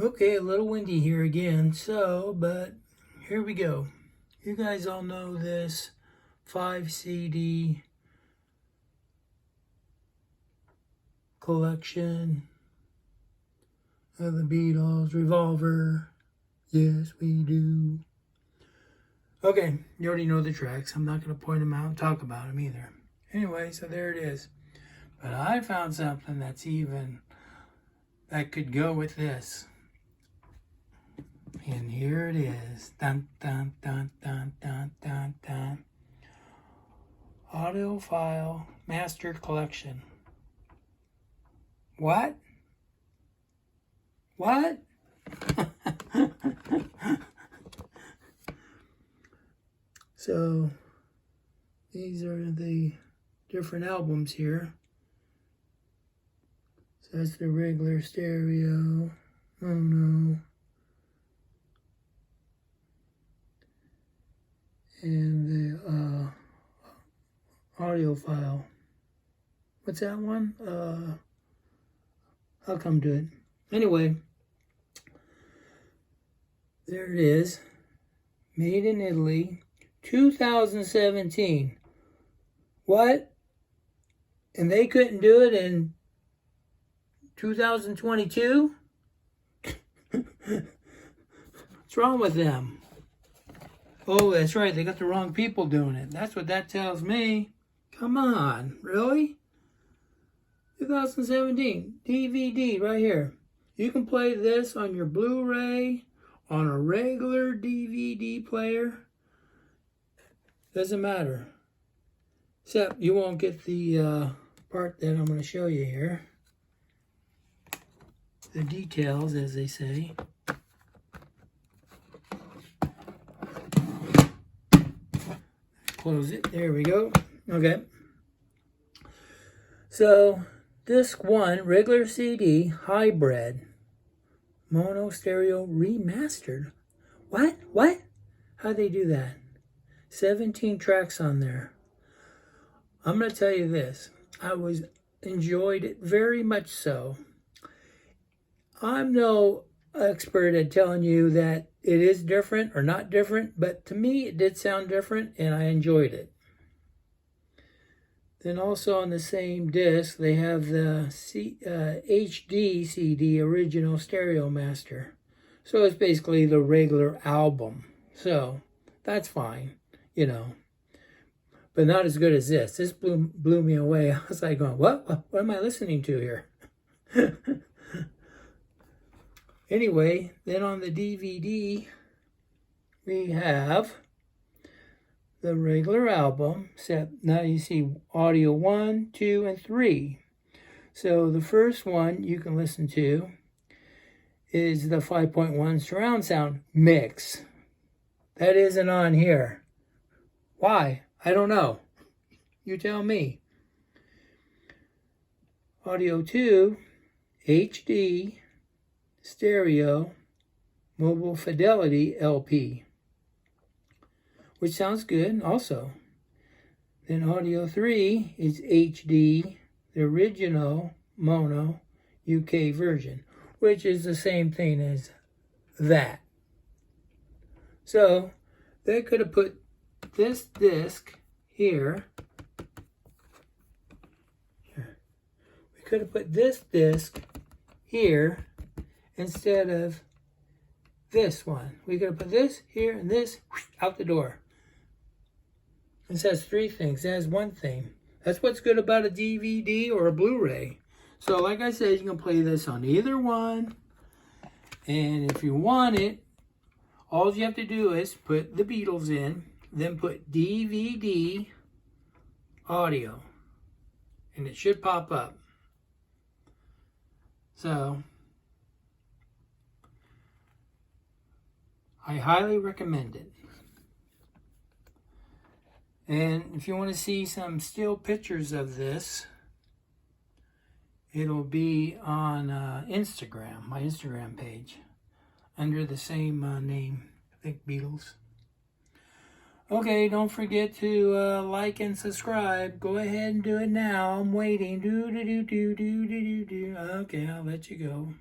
Okay, a little windy here again, but here we go. You guys all know this 5 CD collection of the Beatles, Revolver. Yes, we do. Okay, you already know the tracks. I'm not going to point them out and talk about them either. Anyway, so there it is. But I found something that could go with this. And here it is. Dun, dun, dun, dun, dun, dun, dun. Audiophile Master Collection. What? What? So, these are the different albums here. So that's the regular stereo. Oh no. And the audiophile. What's that one? I'll come to it. Anyway, there it is. Made in Italy, 2017. What? And they couldn't do it in 2022? What's wrong with them? Oh, that's right. They got the wrong people doing it. That's what that tells me. Come on. Really? 2017. DVD right here. You can play this on your Blu-ray, on a regular DVD player. Doesn't matter. Except you won't get the part that I'm going to show you here. The details, as they say. Close it. There we go. Okay. So, disc 1, regular CD, hybrid, mono stereo remastered. What? How'd they do that? 17 tracks on there. I'm going to tell you this. I enjoyed it very much so. I'm no expert at telling you that it is different or not different, but to me it did sound different and I enjoyed it. Then also on the same disc, they have the HD CD original stereo master. So it's basically the regular album. So that's fine, you know. But not as good as this. This blew me away. I was like going, what am I listening to here? Anyway, then on the DVD, we have the regular album, except now you see audio 1, 2, and 3. So the first one you can listen to is the 5.1 surround sound mix. That isn't on here. Why? I don't know. You tell me. Audio 2, HD, stereo, mobile fidelity LP. Which sounds good also. Then audio 3 is HD, the original mono UK version, which is the same thing as that. So they could have put this disc here. We could have put this disc here instead of this one. We could have put this here and this out the door. It says 3 things. It has 1 thing. That's what's good about a DVD or a Blu-ray. So like I said, you can play this on either one. And if you want it, all you have to do is put the Beatles in, then put DVD audio. And it should pop up. So, I highly recommend it. And if you want to see some still pictures of this, it'll be on Instagram, my Instagram page, under the same name, I think Beatles. Okay, don't forget to like and subscribe. Go ahead and do it now. I'm waiting. Okay, I'll let you go.